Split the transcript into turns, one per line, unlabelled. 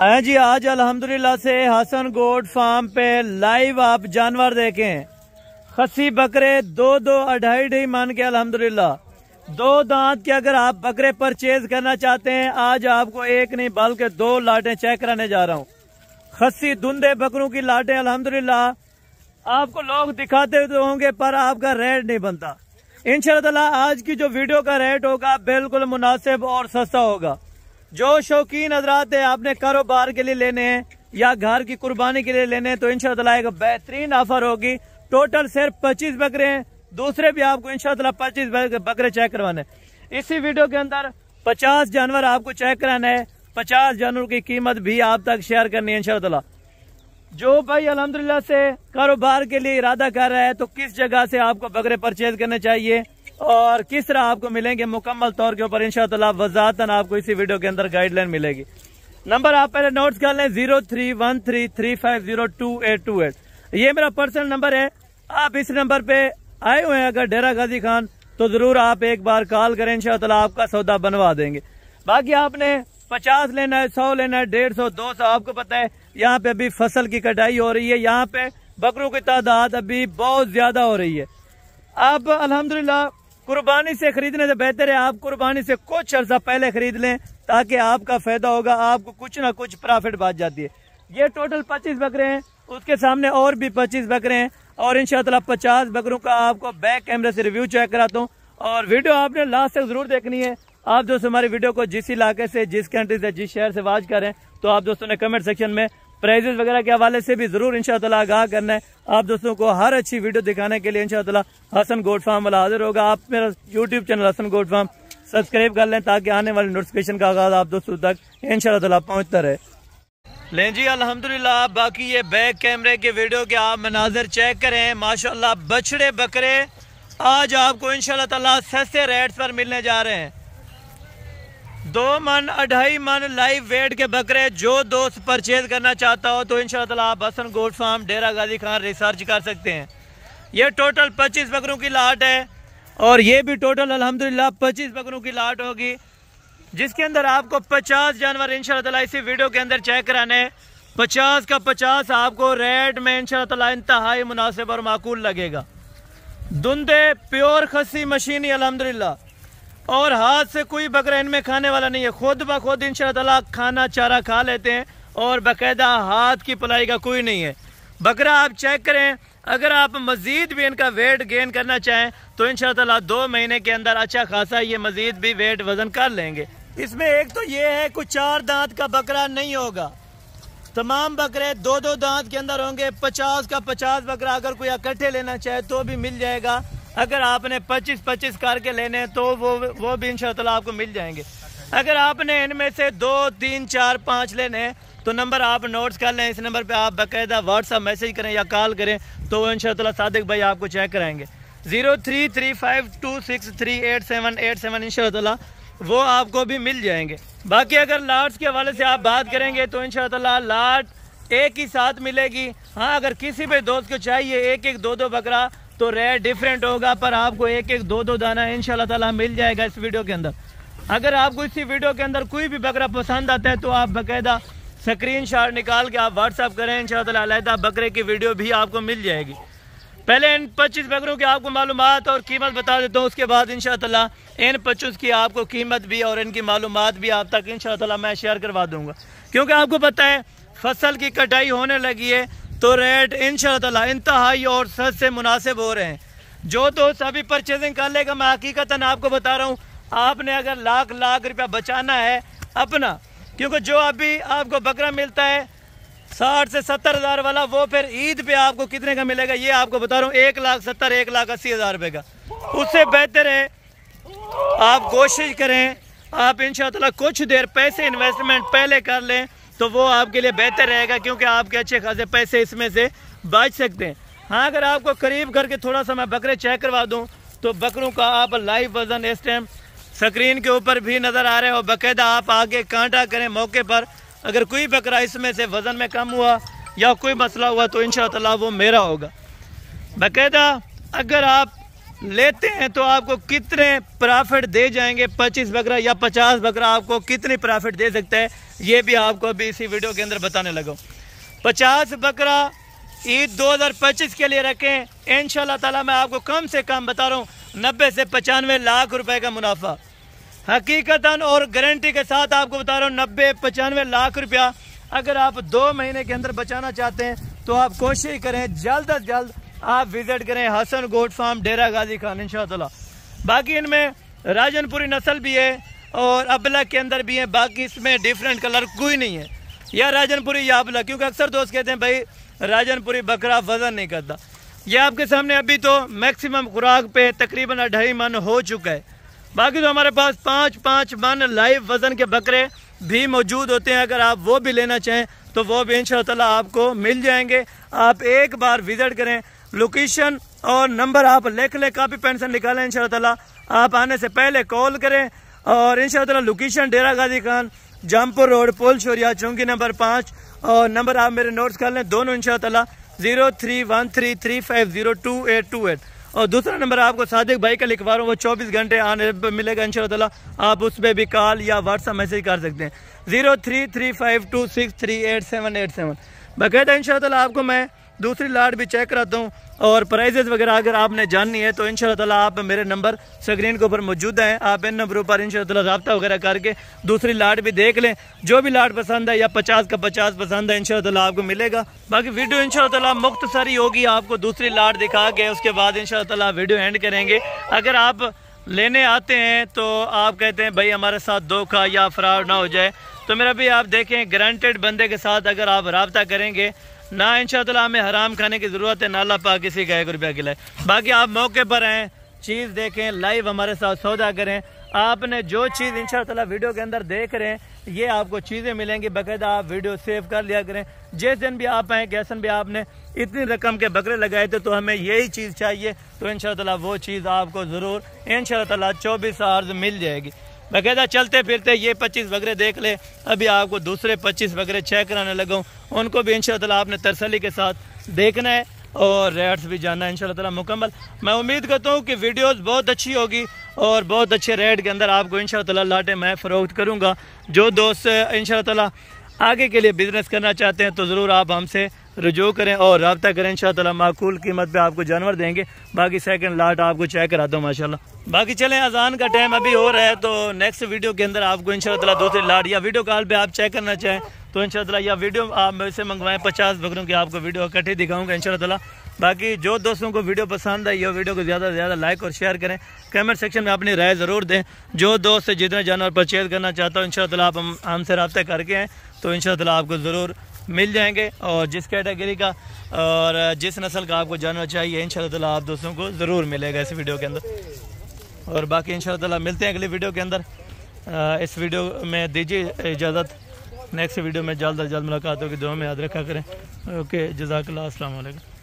हाँ जी, आज अल्हम्दुलिल्लाह से हसन गोट फार्म पे लाइव आप जानवर देखें। खस्सी बकरे दो अढ़ाई मन के अल्हम्दुलिल्लाह 2 दांत के अगर आप बकरे परचेज करना चाहते हैं, आज आपको एक नहीं बल्कि 2 लाटें चेक कराने जा रहा हूँ। खस्सी धुंधे बकरों की लाटें अल्हम्दुलिल्लाह आपको लोग दिखाते तो होंगे पर आपका रेट नहीं बनता। इंशाअल्लाह आज की जो वीडियो का रेट होगा बिल्कुल मुनासिब और सस्ता होगा। जो शौकीन हजरात है, आपने कारोबार के लिए लेने हैं या घर की कुर्बानी के लिए लेने हैं तो इंशाअल्लाह एक बेहतरीन ऑफर होगी। टोटल सिर्फ 25 बकरे हैं, दूसरे भी आपको इंशाअल्लाह 25 बकरे चेक करवाने। इसी वीडियो के अंदर 50 जानवर आपको चेक कराना है। 50 जानवर की कीमत भी आप तक शेयर करनी है इंशाअल्लाह। जो भाई अल्हम्दुलिल्लाह से कारोबार के लिए इरादा कर रहा है तो किस जगह से आपको बकरे परचेज करने चाहिए और किस तरह आपको मिलेंगे मुकम्मल तौर के ऊपर इंशाअल्लाह वजातन आपको इसी वीडियो के अंदर गाइडलाइन मिलेगी। नंबर आप पहले नोट्स कर लें 031335022828। ये मेरा पर्सनल नंबर है। आप इस नंबर पे आए हुए हैं अगर डेरा गाजी खान तो जरूर आप एक बार कॉल करें, इंशाअल्लाह आपका सौदा बनवा देंगे। बाकी आपने 50 लेना है, 100 लेना है, 150, 200, आपको पता है यहाँ पे अभी फसल की कटाई हो रही है। यहाँ पे बकरों की तादाद अभी बहुत ज्यादा हो रही है। आप अल्हम्दुलिल्लाह कुर्बानी से खरीदने से बेहतर है आप कुर्बानी से कुछ अर्सा पहले खरीद लें ताकि आपका फायदा होगा, आपको कुछ ना कुछ प्रॉफिट बात जाती है। ये टोटल 25 बकरे हैं, उसके सामने और भी 25 बकरे हैं और इंशाअल्लाह 50 बकरों का आपको बैक कैमरे से रिव्यू चेक कराता हूँ। और वीडियो आपने लास्ट तक जरूर देखनी है। आप दोस्तों हमारी वीडियो को जिस इलाके से, जिस कंट्री से, जिस शहर से वाच करें तो आप दोस्तों ने कमेंट सेक्शन में प्राइजेस वगैरह के हवाले से भी जरूर इंशाअल्लाह आगाह करना है। आप दोस्तों को हर अच्छी वीडियो दिखाने के लिए इंशाअल्लाह हसन गोट फार्म वाला हाजिर होगा। आप मेरा YouTube channel Hasan goat farm subscribe कर लें ताकि आने वाली नोटिफिकेशन का आगाज आप दोस्तों तक इंशाअल्लाह पहुंचता रहे। लें जी अल्हम्दुलिल्लाह, बाकी ये बैक कैमरे के वीडियो के आप मनाजर चेक करें। माशाअल्लाह बछड़े बकरे आज आपको इंशाअल्लाह ताला सस्ते रेट्स पर मिलने जा रहे हैं। 2 मन, 2.5 मन लाइव वेट के बकरे जो दोस्त परचेज करना चाहता हो तो इंशाअल्लाह आप हसन गोट फार्म डेरा गाजी खान रिसर्च कर सकते हैं। ये टोटल 25 बकरों की लाट है और ये भी टोटल अल्हम्दुलिल्लाह 25 बकरों की लाट होगी, जिसके अंदर आपको 50 जानवर इंशाअल्लाह इसी वीडियो के अंदर चेक कराने हैं। 50 का 50 आपको रेट में इंशाअल्लाह इंतहाई मुनासिब और माकूल लगेगा। धुंधे प्योर खस्सी मशीनी अल्हम्दुलिल्लाह, और हाथ से कोई बकरा इनमें खाने वाला नहीं है। खुद ब खुद इंशाअल्लाह खाना चारा खा लेते हैं और बाकायदा हाथ की पलाई का कोई नहीं है। बकरा आप चेक करें, अगर आप मजीद भी इनका वेट गेन करना चाहें तो इंशाअल्लाह 2 महीने के अंदर अच्छा खासा ये मजीद भी वेट वजन कर लेंगे। इसमें एक तो ये है कुछ 4 दांत का बकरा नहीं होगा, तमाम बकरे 2 दांत के अंदर होंगे। 50 का 50 बकरा अगर कोई इकट्ठे लेना चाहे तो भी मिल जाएगा। अगर आपने 25-25 करके लेने हैं तो वो भी इंशाअल्लाह आपको मिल जाएंगे। अगर आपने इनमें से 2, 3, 4, 5 लेने हैं तो नंबर आप नोट्स कर लें। इस नंबर पे आप बाकायदा व्हाट्सअप मैसेज करें या कॉल करें तो इंशाअल्लाह सादिक भाई आपको चेक कराएंगे। 033526388787 इंशाअल्लाह वो आपको भी मिल जाएंगे। बाकी अगर लाट्स के हवाले से आप बात करेंगे तो इंशाअल्लाह लाट एक ही साथ मिलेगी। हाँ, अगर किसी भी दोस्त को चाहिए 1-1, 2-2 बकरा तो रेट डिफरेंट होगा, पर आपको 1-1, 2-2 दाना इंशाअल्लाह ताला मिल जाएगा इस वीडियो के अंदर। अगर आपको इसी वीडियो के अंदर कोई भी बकरा पसंद आता है तो आप बाकायदा स्क्रीनशॉट निकाल के आप व्हाट्सअप करें, इंशाअल्लाह अलहदा बकरे की वीडियो भी आपको मिल जाएगी। पहले इन 25 बकरों की आपको मालूमात और कीमत बता देता हूँ, उसके बाद इंशाअल्लाह इन 25 की आपको कीमत भी और इनकी मालूमात भी आप तक इंशाअल्लाह मैं शेयर करवा दूंगा। क्योंकि आपको पता है फसल की कटाई होने लगी है तो रेट इंशाअल्लाह इंतहाई और सस्ते मुनासिब हो रहे हैं। जो दोस्त अभी परचेजिंग कर लेगा, मैं हकीकतन आपको बता रहा हूँ, आपने अगर लाख रुपया बचाना है अपना, क्योंकि जो अभी आपको बकरा मिलता है 60 से 70 हज़ार वाला, वो फिर ईद पे आपको कितने का मिलेगा ये आपको बता रहा हूँ, 1,70,000 1,80,000 रुपये का। उससे बेहतर है आप कोशिश करें, आप इंशाअल्लाह कुछ देर पैसे इन्वेस्टमेंट पहले कर लें तो वो आपके लिए बेहतर रहेगा, क्योंकि आपके अच्छे खासे पैसे इसमें से बच सकते हैं। हाँ, अगर आपको करीब करके थोड़ा सा मैं बकरे चेक करवा दूं तो बकरों का आप लाइव वजन इस टाइम स्क्रीन के ऊपर भी नज़र आ रहे हो। बाकायदा आप आगे कांटा करें मौके पर, अगर कोई बकरा इसमें से वजन में कम हुआ या कोई मसला हुआ तो इंशाअल्लाह वो मेरा होगा। बाकायदा अगर आप लेते हैं तो आपको कितने प्रॉफिट दे जाएंगे, 25 बकरा या 50 बकरा आपको कितनी प्रॉफिट दे सकता है, ये भी आपको अभी इसी वीडियो के अंदर बताने लगा। 50 बकरा ईद 2025 के लिए रखें, इंशाल्लाह ताला मैं आपको कम से कम बता रहा हूँ 90 से 95 लाख रुपए का मुनाफा हकीकतन और गारंटी के साथ आपको बता रहा हूँ। 90-95 लाख रुपया अगर आप 2 महीने के अंदर बचाना चाहते हैं तो आप कोशिश करें जल्द अज जल्द आप विजिट करें हसन गोट फार्म डेरा गाजी खान इंशाअल्लाह। बाकी इनमें राजनपुरी नस्ल भी है और अबला के अंदर भी है, बाकी इसमें डिफरेंट कलर कोई नहीं है, या राजनपुरी या अबला, क्योंकि अक्सर दोस्त कहते हैं भाई राजनपुरी बकरा वजन नहीं करता। ये आपके सामने अभी तो मैक्सिमम खुराक पे तकरीबन 2.5 मन हो चुका है। बाकी तो हमारे पास 5-5 मन लाइव वजन के बकरे भी मौजूद होते हैं, अगर आप वो भी लेना चाहें तो वो भी इंशाअल्लाह आपको मिल जाएंगे। आप एक बार विजिट करें, लोकेशन और नंबर आप लिख ले, कापी पेन से निकालें, इंशाअल्लाह आप आने से पहले कॉल करें और इंशाअल्लाह लोकेशन डेरा गाजी खान, जमपुर रोड, पुल शोरिया, चौंकी नंबर 5 और नंबर आप मेरे नोट्स कर लें दोनों इंशाअल्लाह 031335022828 और दूसरा नंबर आपको सादिक भाई का लिखवा रहा हूँ, वो 24 घंटे आने पर मिलेगा इंशाअल्लाह। आप उस पर भी कॉल या व्हाट्सएप मैसेज कर सकते हैं 033526388787। बाकायदा इंशाअल्लाह आपको मैं दूसरी लाट भी चेक कराता हूँ और प्राइजेस वगैरह अगर आपने जाननी है तो इंशाअल्लाह आप मेरे नंबर स्क्रीन के ऊपर मौजूद हैं, आप इन नंबरों पर इंशाअल्लाह रब्ता वगैरह करके दूसरी लाट भी देख लें। जो भी लाट पसंद है या 50 का 50 पसंद है इंशाअल्लाह आपको मिलेगा। बाकी वीडियो इंशाअल्लाह मुख्तसरी होगी, आपको दूसरी लाट दिखा के उसके बाद इंशाअल्लाह वीडियो एंड करेंगे। अगर आप लेने आते हैं तो आप कहते हैं भाई हमारे साथ धोखा या फ्रॉड ना हो जाए, तो मेरा भी आप देखें गारंटेड बंदे के साथ अगर आप रब्ता करेंगे ना इंशाअल्लाह हमें हराम खाने की ज़रूरत है, ना अल्लाह पाक किसी का 1 रुपया खिलाए। बाकी आप मौके पर आएँ, चीज़ देखें, लाइव हमारे साथ सौदा करें। आपने जो चीज़ इंशाअल्लाह वीडियो के अंदर देख रहे हैं ये आपको चीज़ें मिलेंगी, बाकायदा आप वीडियो सेव कर लिया करें। जिस दिन भी आप आएँ, कैसन भी आपने इतनी रकम के बकरे लगाए थे तो हमें यही चीज़ चाहिए, तो इंशाअल्लाह वो चीज़ आपको ज़रूर इंशाअल्लाह 24 आवर्स मिल जाएगी। बाकायदा चलते फिरते ये 25 बकरे देख ले, अभी आपको दूसरे 25 बकरे चेक कराने लगा हूँ, उनको भी इंशाअल्लाह आपने तसल्ली के साथ देखना है और रेट्स भी जानना है इंशाअल्लाह मुकम्मल। मैं उम्मीद करता हूँ कि वीडियोस बहुत अच्छी होगी और बहुत अच्छे रेट के अंदर आपको इंशाअल्लाह लाटे मैं फ़रोख्त करूँगा। जो दोस्त इंशाअल्लाह आगे के लिए बिज़नेस करना चाहते हैं तो ज़रूर आप हमसे रुजू करें और रब्ता करें, इंशाअल्लाह माकूल कीमत पे आपको जानवर देंगे। बाकी सेकंड लाट आपको चेक कराता हूँ माशाल्लाह। बाकी चलें, अजान का टाइम अभी हो रहा है तो नेक्स्ट वीडियो के अंदर आपको इंशाअल्लाह दूसरी लाट या वीडियो कॉल पे आप चेक करना चाहें तो इंशाअल्लाह या वीडियो आप मेरे से मंगवाएं 50 बकरों की आपको वीडियो इकट्ठी दिखाऊंगा इंशाअल्लाह। बाकी जो दोस्तों को वीडियो पसंद है ये वीडियो को ज़्यादा से ज़्यादा लाइक और शेयर करें, कमेंट सेक्शन में अपनी राय ज़रूर दें। जो दोस्त जितने जानवर परचेज करना चाहता हूँ इंशाअल्लाह आप हमसे रब्ता करके हैं तो इंशाअल्लाह आपको ज़रूर मिल जाएंगे और जिस कैटेगरी का और जिस नस्ल का आपको जानवर चाहिए इंशाअल्लाह आप दोस्तों को ज़रूर मिलेगा इस वीडियो के अंदर। और बाकी इंशाअल्लाह मिलते हैं अगली वीडियो के अंदर। इस वीडियो में दीजिए इजाज़त, नेक्स्ट वीडियो में जल्द अज जल्द मुलाकात होगी, दुआ में याद रखा करें। ओके, जज़ाकल्लाह, अस्सलाम वालेकुम।